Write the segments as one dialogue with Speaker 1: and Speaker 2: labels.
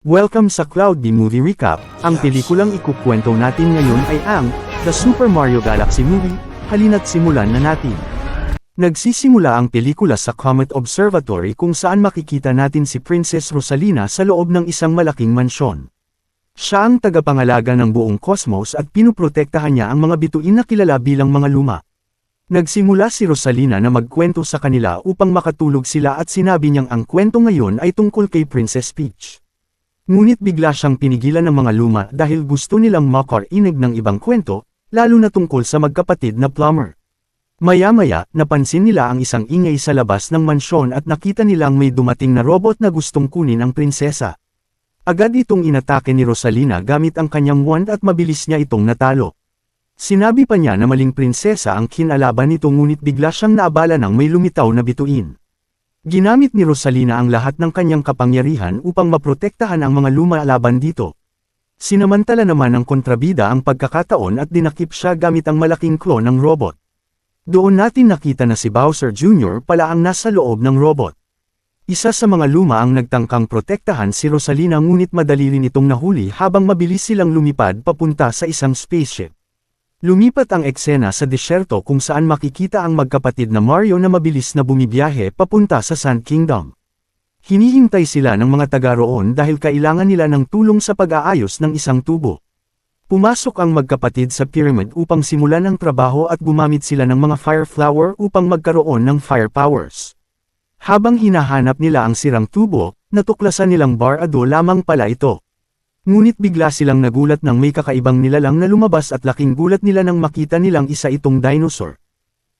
Speaker 1: Welcome sa Cloud B Movie Recap. Ang pelikulang ikukwento natin ngayon ay ang The Super Mario Galaxy Movie. Halina't simulan na natin. Nagsisimula ang pelikula sa Comet Observatory kung saan makikita natin si Princess Rosalina sa loob ng isang malaking mansyon. Siya ang tagapangalaga ng buong cosmos at pinuprotektahan niya ang mga bituin na kilala bilang mga luma. Nagsimula si Rosalina na magkwento sa kanila upang makatulog sila at sinabi niyang ang kwento ngayon ay tungkol kay Princess Peach. Ngunit bigla siyang pinigilan ng mga luma dahil gusto nilang makarinig ng ibang kwento, lalo na tungkol sa magkapatid na plumber. Maya-maya, napansin nila ang isang ingay sa labas ng mansyon at nakita nilang may dumating na robot na gustong kunin ang prinsesa. Agad itong inatake ni Rosalina gamit ang kanyang wand at mabilis niya itong natalo. Sinabi pa niya na maling prinsesa ang kinalaban nito ngunit bigla siyang naabala ng may lumitaw na bituin. Ginamit ni Rosalina ang lahat ng kanyang kapangyarihan upang maprotektahan ang mga luma laban dito. Sinamantala naman ng kontrabida ang pagkakataon at dinakip siya gamit ang malaking claw ng robot. Doon natin nakita na si Bowser Jr. pala ang nasa loob ng robot. Isa sa mga luma ang nagtangkang protektahan si Rosalina ngunit madali rin itong nahuli habang mabilis silang lumipad papunta sa isang spaceship. Lumipat ang eksena sa disyerto kung saan makikita ang magkapatid na Mario na mabilis na bumibiyahe papunta sa Sand Kingdom. Hinihintay sila ng mga taga roon dahil kailangan nila ng tulong sa pag-aayos ng isang tubo. Pumasok ang magkapatid sa pyramid upang simulan ang trabaho at gumamit sila ng mga fire flower upang magkaroon ng fire powers. Habang hinahanap nila ang sirang tubo, natuklasan nilang barado lamang pala ito. Ngunit bigla silang nagulat nang may kakaibang nilalang na lumabas at laking gulat nila nang makita nilang isa itong dinosaur.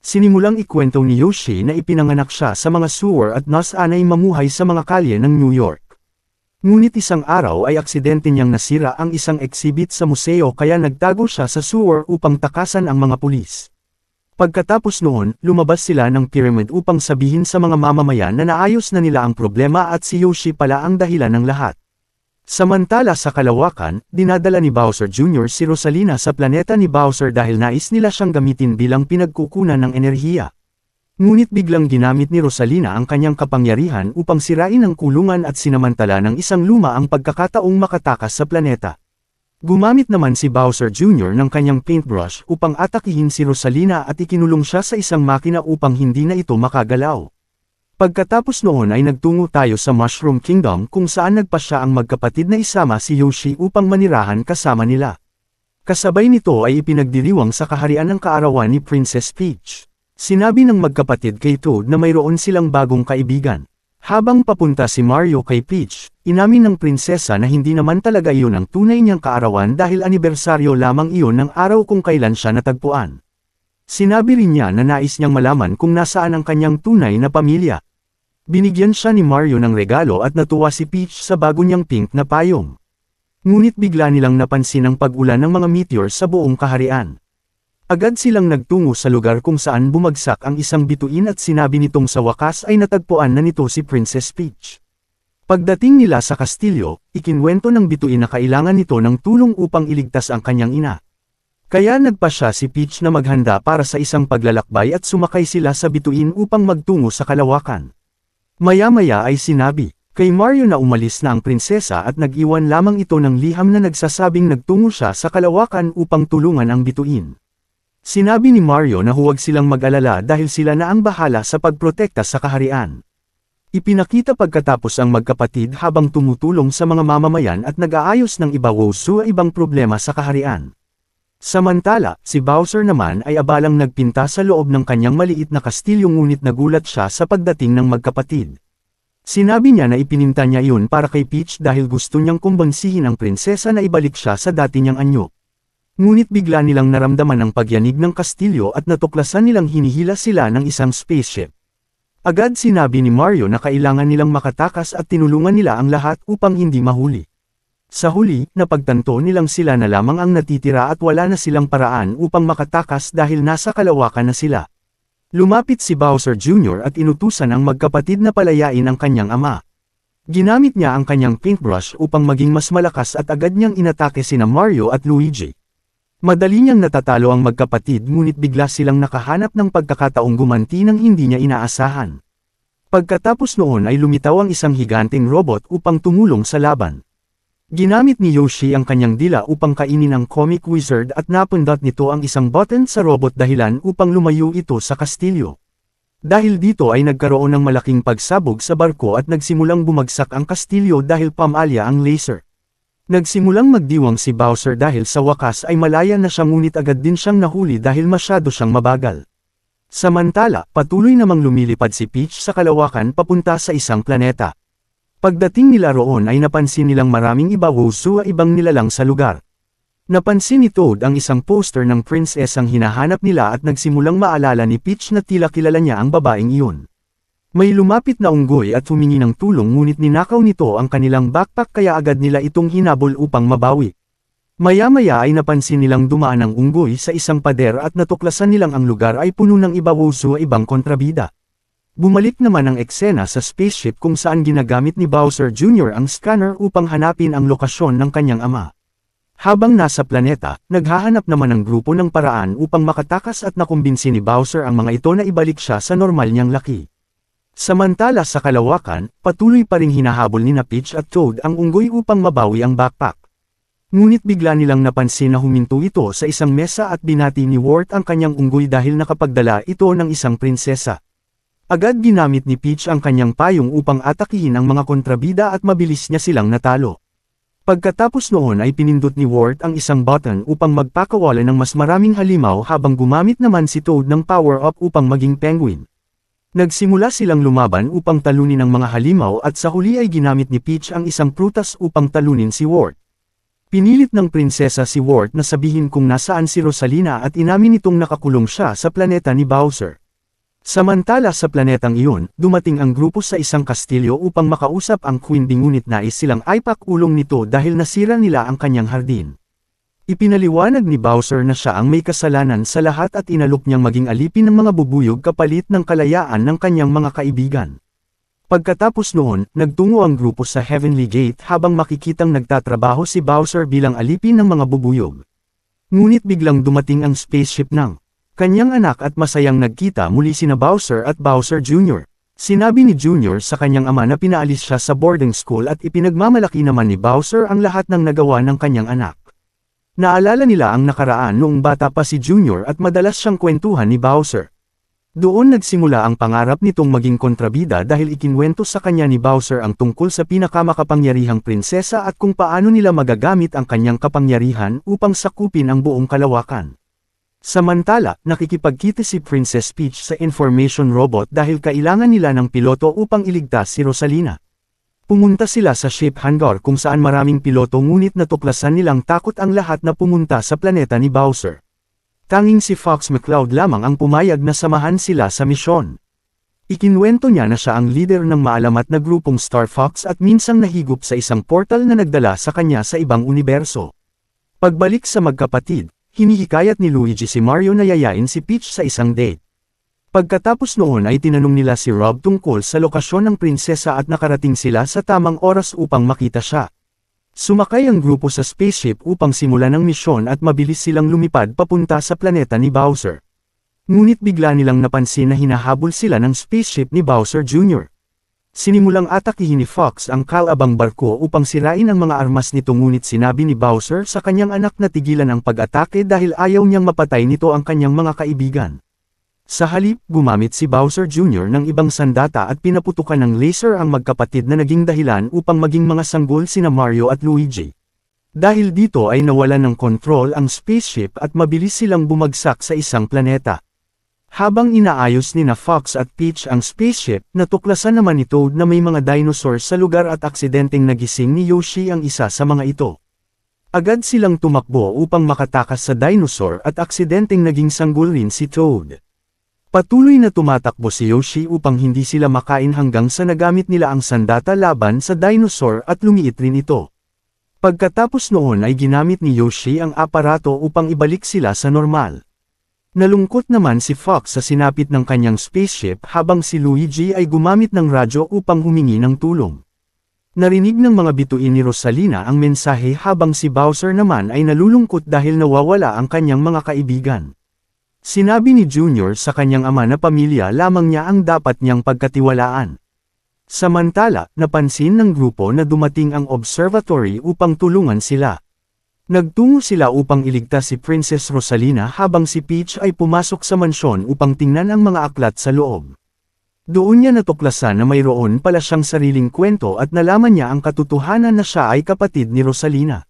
Speaker 1: Sinimulang ikwento ni Yoshi na ipinanganak siya sa mga sewer at nasanay mamuhay sa mga kalye ng New York. Ngunit isang araw ay aksidente niyang nasira ang isang exhibit sa museo kaya nagtago siya sa sewer upang takasan ang mga pulis. Pagkatapos noon, lumabas sila ng pyramid upang sabihin sa mga mamamayan na naayos na nila ang problema at si Yoshi pala ang dahilan ng lahat. Samantala sa kalawakan, dinadala ni Bowser Jr. si Rosalina sa planeta ni Bowser dahil nais nila siyang gamitin bilang pinagkukunan ng enerhiya. Ngunit biglang ginamit ni Rosalina ang kanyang kapangyarihan upang sirain ang kulungan at sinamantala ng isang luma ang pagkakataong makatakas sa planeta. Gumamit naman si Bowser Jr. ng kanyang paintbrush upang atakihin si Rosalina at ikinulong siya sa isang makina upang hindi na ito makagalaw. Pagkatapos noon ay nagtungo tayo sa Mushroom Kingdom kung saan nagpasya ang magkapatid na isama si Yoshi upang manirahan kasama nila. Kasabay nito ay ipinagdiriwang sa kaharian ng kaarawan ni Princess Peach. Sinabi ng magkapatid kay Toad na mayroon silang bagong kaibigan. Habang papunta si Mario kay Peach, inamin ng prinsesa na hindi naman talaga iyon ang tunay niyang kaarawan dahil anibersaryo lamang iyon ng araw kung kailan siya natagpuan. Sinabi rin niya na nais niyang malaman kung nasaan ang kanyang tunay na pamilya. Binigyan siya ni Mario ng regalo at natuwa si Peach sa bago niyang pink na payong. Ngunit bigla nilang napansin ang pag-ulan ng mga meteor sa buong kaharian. Agad silang nagtungo sa lugar kung saan bumagsak ang isang bituin at sinabi nitong sa wakas ay natagpuan na nito si Princess Peach. Pagdating nila sa kastilyo, ikinwento ng bituin na kailangan nito ng tulong upang iligtas ang kanyang ina. Kaya nagpa siya si Peach na maghanda para sa isang paglalakbay at sumakay sila sa bituin upang magtungo sa kalawakan. Maya-maya ay sinabi kay Mario na umalis na ang prinsesa at nag-iwan lamang ito ng liham na nagsasabing nagtungo siya sa kalawakan upang tulungan ang bituin. Sinabi ni Mario na huwag silang mag-alala dahil sila na ang bahala sa pagprotekta sa kaharian. Ipinakita pagkatapos ang magkapatid habang tumutulong sa mga mamamayan at nag-aayos ng sa ibang problema sa kaharian. Samantala, si Bowser naman ay abalang nagpinta sa loob ng kanyang maliit na kastilyo ngunit nagulat siya sa pagdating ng magkapatid. Sinabi niya na ipininta niya iyon para kay Peach dahil gusto niyang kumbinsihin ang prinsesa na ibalik siya sa dati niyang anyo. Ngunit bigla nilang naramdaman ang pagyanig ng kastilyo at natuklasan nilang hinihila sila ng isang spaceship. Agad sinabi ni Mario na kailangan nilang makatakas at tinulungan nila ang lahat upang hindi mahuli. Sa huli, napagtanto nilang sila na lamang ang natitira at wala na silang paraan upang makatakas dahil nasa kalawakan na sila. Lumapit si Bowser Jr. at inutusan ang magkapatid na palayain ang kanyang ama. Ginamit niya ang kanyang paintbrush upang maging mas malakas at agad niyang inatake sina Mario at Luigi. Madali niyang natatalo ang magkapatid ngunit bigla silang nakahanap ng pagkakataong gumanti nang hindi niya inaasahan. Pagkatapos noon ay lumitaw ang isang higanteng robot upang tumulong sa laban. Ginamit ni Yoshi ang kanyang dila upang kainin ang comic wizard at napundot nito ang isang button sa robot dahilan upang lumayo ito sa kastilyo. Dahil dito ay nagkaroon ng malaking pagsabog sa barko at nagsimulang bumagsak ang kastilyo dahil pamalya ang laser. Nagsimulang magdiwang si Bowser dahil sa wakas ay malaya na siya ngunit agad din siyang nahuli dahil masyado siyang mabagal. Samantala, patuloy namang lumilipad si Peach sa kalawakan papunta sa isang planeta. Pagdating nila roon ay napansin nilang maraming ibawuso ibang nilalang sa lugar. Napansin ni Toad ang isang poster ng princess ang hinahanap nila at nagsimulang maalala ni Peach na tila kilala niya ang babaeng iyon. May lumapit na unggoy at humingi ng tulong ngunit ninakaw nito ang kanilang backpack kaya agad nila itong hinabol upang mabawi. Maya-maya ay napansin nilang dumaan ang unggoy sa isang pader at natuklasan nilang ang lugar ay puno ng ibawuso ibang kontrabida. Bumalik naman ang eksena sa spaceship kung saan ginagamit ni Bowser Jr. ang scanner upang hanapin ang lokasyon ng kanyang ama. Habang nasa planeta, naghahanap naman ang grupo ng paraan upang makatakas at nakumbinsi ni Bowser ang mga ito na ibalik siya sa normal niyang laki. Samantala sa kalawakan, patuloy pa ring hinahabol ni Peach at Toad ang unggoy upang mabawi ang backpack. Ngunit bigla nilang napansin na huminto ito sa isang mesa at binati ni Wart ang kanyang unggoy dahil nakapagdala ito ng isang prinsesa. Agad ginamit ni Peach ang kanyang payong upang atakihin ang mga kontrabida at mabilis niya silang natalo. Pagkatapos noon ay pinindot ni Wart ang isang button upang magpakawala ng mas maraming halimaw habang gumamit naman si Toad ng power-up upang maging penguin. Nagsimula silang lumaban upang talunin ang mga halimaw at sa huli ay ginamit ni Peach ang isang prutas upang talunin si Wart. Pinilit ng prinsesa si Wart na sabihin kung nasaan si Rosalina at inamin nitong nakakulong siya sa planeta ni Bowser. Samantala sa planetang iyon, dumating ang grupo sa isang kastilyo upang makausap ang Queen Bee ngunit nais silang aipakulong nito dahil nasira nila ang kanyang hardin. Ipinaliwanag ni Bowser na siya ang may kasalanan sa lahat at inalok niyang maging alipin ng mga bubuyog kapalit ng kalayaan ng kanyang mga kaibigan. Pagkatapos noon, nagtungo ang grupo sa Heavenly Gate habang makikitang nagtatrabaho si Bowser bilang alipin ng mga bubuyog. Ngunit biglang dumating ang spaceship ng kanyang anak at masayang nagkita muli sina Bowser at Bowser Jr. Sinabi ni Jr. sa kanyang ama na pinaalis siya sa boarding school at ipinagmamalaki naman ni Bowser ang lahat ng nagawa ng kanyang anak. Naalala nila ang nakaraan noong bata pa si Jr. at madalas siyang kwentuhan ni Bowser. Doon nagsimula ang pangarap nitong maging kontrabida dahil ikinwento sa kanya ni Bowser ang tungkol sa pinakamakapangyarihang prinsesa at kung paano nila magagamit ang kanyang kapangyarihan upang sakupin ang buong kalawakan. Samantala, nakikipagkita si Princess Peach sa information robot dahil kailangan nila ng piloto upang iligtas si Rosalina. Pumunta sila sa ship hangar kung saan maraming piloto ngunit natuklasan nilang takot ang lahat na pumunta sa planeta ni Bowser. Tanging si Fox McCloud lamang ang pumayag na samahan sila sa misyon. Ikinwento niya na siya ang leader ng maalamat na grupong Star Fox at minsang nahigop sa isang portal na nagdala sa kanya sa ibang universo. Pagbalik sa magkapatid, hinihikayat ni Luigi si Mario na yayain si Peach sa isang date. Pagkatapos noon ay tinanong nila si Rob tungkol sa lokasyon ng prinsesa at nakarating sila sa tamang oras upang makita siya. Sumakay ang grupo sa spaceship upang simulan ang misyon at mabilis silang lumipad papunta sa planeta ni Bowser. Ngunit bigla nilang napansin na hinahabol sila ng spaceship ni Bowser Jr. Sinimulang atakihin ni Fox ang kalabang barko upang sirain ang mga armas nito ngunit sinabi ni Bowser sa kanyang anak na tigilan ang pag-atake dahil ayaw niyang mapatay nito ang kanyang mga kaibigan. Sa halip, gumamit si Bowser Jr. ng ibang sandata at pinaputukan ng laser ang magkapatid na naging dahilan upang maging mga sanggol sina Mario at Luigi. Dahil dito ay nawalan ng kontrol ang spaceship at mabilis silang bumagsak sa isang planeta. Habang inaayos ni na Fox at Peach ang spaceship, natuklasan naman ni Toad na may mga dinosaurs sa lugar at aksidenteng nagising ni Yoshi ang isa sa mga ito. Agad silang tumakbo upang makatakas sa dinosaur at aksidenteng naging sanggol rin si Toad. Patuloy na tumatakbo si Yoshi upang hindi sila makain hanggang sa nagamit nila ang sandata laban sa dinosaur at lumiit rin ito. Pagkatapos noon ay ginamit ni Yoshi ang aparato upang ibalik sila sa normal. Nalungkot naman si Fox sa sinapit ng kanyang spaceship habang si Luigi ay gumamit ng radyo upang humingi ng tulong. Narinig ng mga bituin ni Rosalina ang mensahe habang si Bowser naman ay nalulungkot dahil nawawala ang kanyang mga kaibigan. Sinabi ni Junior sa kanyang ama na pamilya lamang niya ang dapat niyang pagkatiwalaan. Samantala, napansin ng grupo na dumating ang observatory upang tulungan sila. Nagtungo sila upang iligtas si Princess Rosalina habang si Peach ay pumasok sa mansyon upang tingnan ang mga aklat sa loob. Doon niya natuklasan na mayroon pala siyang sariling kwento at nalaman niya ang katotohanan na siya ay kapatid ni Rosalina.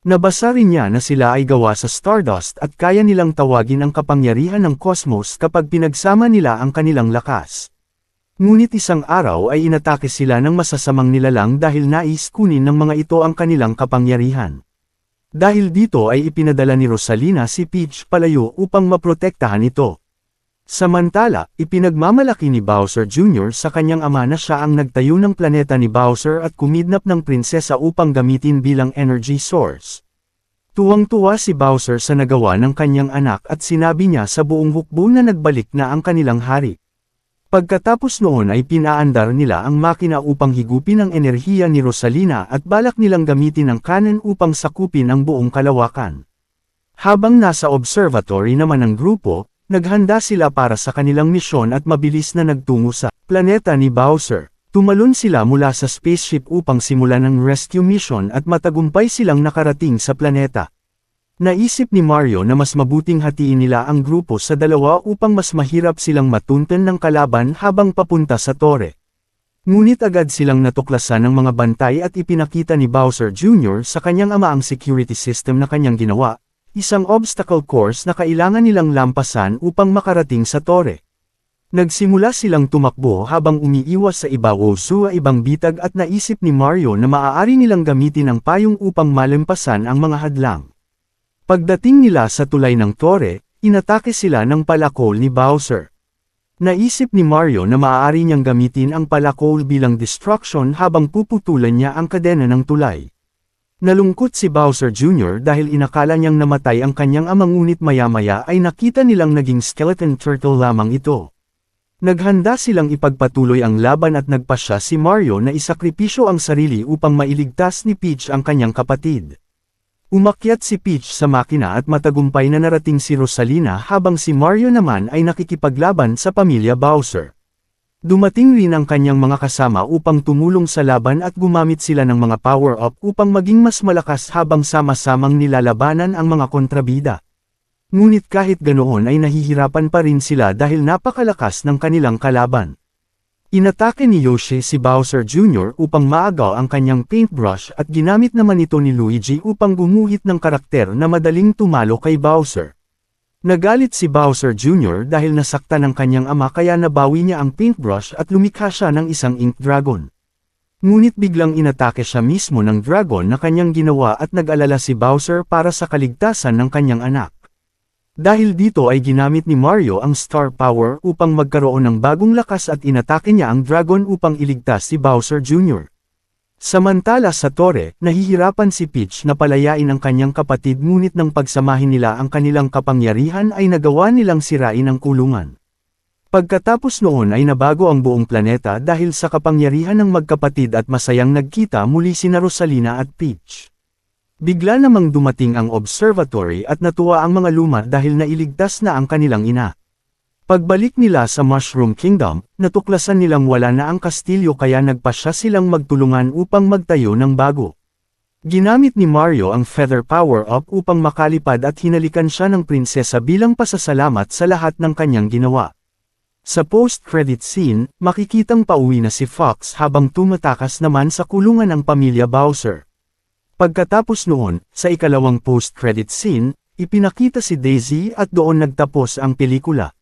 Speaker 1: Nabasa rin niya na sila ay gawa sa Stardust at kaya nilang tawagin ang kapangyarihan ng cosmos kapag pinagsama nila ang kanilang lakas. Ngunit isang araw ay inatake sila ng masasamang nilalang dahil nais kunin ng mga ito ang kanilang kapangyarihan. Dahil dito ay ipinadala ni Rosalina si Peach palayo upang maprotektahan ito. Samantala, ipinagmamalaki ni Bowser Jr. sa kanyang ama na siya ang nagtayo ng planeta ni Bowser at kumidnap ng prinsesa upang gamitin bilang energy source. Tuwang-tuwa si Bowser sa nagawa ng kanyang anak at sinabi niya sa buong hukbo na nagbalik na ang kanilang hari. Pagkatapos noon ay pinaandar nila ang makina upang higupin ang enerhiya ni Rosalina at balak nilang gamitin ang cannon upang sakupin ang buong kalawakan. Habang nasa observatory naman ang grupo, naghanda sila para sa kanilang misyon at mabilis na nagtungo sa planeta ni Bowser. Tumalon sila mula sa spaceship upang simulan ang rescue mission at matagumpay silang nakarating sa planeta. Naisip ni Mario na mas mabuting hatiin nila ang grupo sa dalawa upang mas mahirap silang matunten ng kalaban habang papunta sa tore. Ngunit agad silang natuklasan ng mga bantay at ipinakita ni Bowser Jr. sa kanyang ama ang security system na kanyang ginawa, isang obstacle course na kailangan nilang lampasan upang makarating sa tore. Nagsimula silang tumakbo habang umiiwas sa ibabaw sa ibang bitag at naisip ni Mario na maaari nilang gamitin ang payong upang malampasan ang mga hadlang. Pagdating nila sa tulay ng tore, inatake sila ng palakol ni Bowser. Naisip ni Mario na maaari niyang gamitin ang palakol bilang distraction habang puputulan niya ang kadena ng tulay. Nalungkot si Bowser Jr. dahil inakala niyang namatay ang kanyang ama ngunit maya-maya ay nakita nilang naging skeleton turtle lamang ito. Naghanda silang ipagpatuloy ang laban at nagpasya si Mario na isakripisyo ang sarili upang mailigtas ni Peach ang kanyang kapatid. Umakyat si Peach sa makina at matagumpay na narating si Rosalina habang si Mario naman ay nakikipaglaban sa pamilya Bowser. Dumating rin ang kanyang mga kasama upang tumulong sa laban at gumamit sila ng mga power-up upang maging mas malakas habang sama-samang nilalabanan ang mga kontrabida. Ngunit kahit ganoon ay nahihirapan pa rin sila dahil napakalakas ng kanilang kalaban. Inatake ni Yoshi si Bowser Jr. upang maagaw ang kanyang paintbrush at ginamit naman ito ni Luigi upang gumuhit ng karakter na madaling tumalo kay Bowser. Nagalit si Bowser Jr. dahil nasaktan ng kanyang ama kaya nabawi niya ang paintbrush at lumikha siya ng isang ink dragon. Ngunit biglang inatake siya mismo ng dragon na kanyang ginawa at nag-alala si Bowser para sa kaligtasan ng kanyang anak. Dahil dito ay ginamit ni Mario ang Star Power upang magkaroon ng bagong lakas at inatake niya ang dragon upang iligtas si Bowser Jr. Samantala sa tore, nahihirapan si Peach na palayain ang kanyang kapatid ngunit nang pagsamahin nila ang kanilang kapangyarihan ay nagawa nilang sirain ang kulungan. Pagkatapos noon ay nabago ang buong planeta dahil sa kapangyarihan ng magkapatid at masayang nagkita muli sina Rosalina at Peach. Bigla namang dumating ang observatory at natuwa ang mga luma dahil nailigtas na ang kanilang ina. Pagbalik nila sa Mushroom Kingdom, natuklasan nilang wala na ang kastilyo kaya nagpasya silang magtulungan upang magtayo ng bago. Ginamit ni Mario ang Feather Power-Up upang makalipad at hinalikan siya ng prinsesa bilang pasasalamat sa lahat ng kanyang ginawa. Sa post-credit scene, makikitang pauwi na si Fox habang tumatakas naman sa kulungan ang pamilya Bowser. Pagkatapos noon, sa ikalawang post-credit scene, ipinakita si Daisy at doon nagtapos ang pelikula.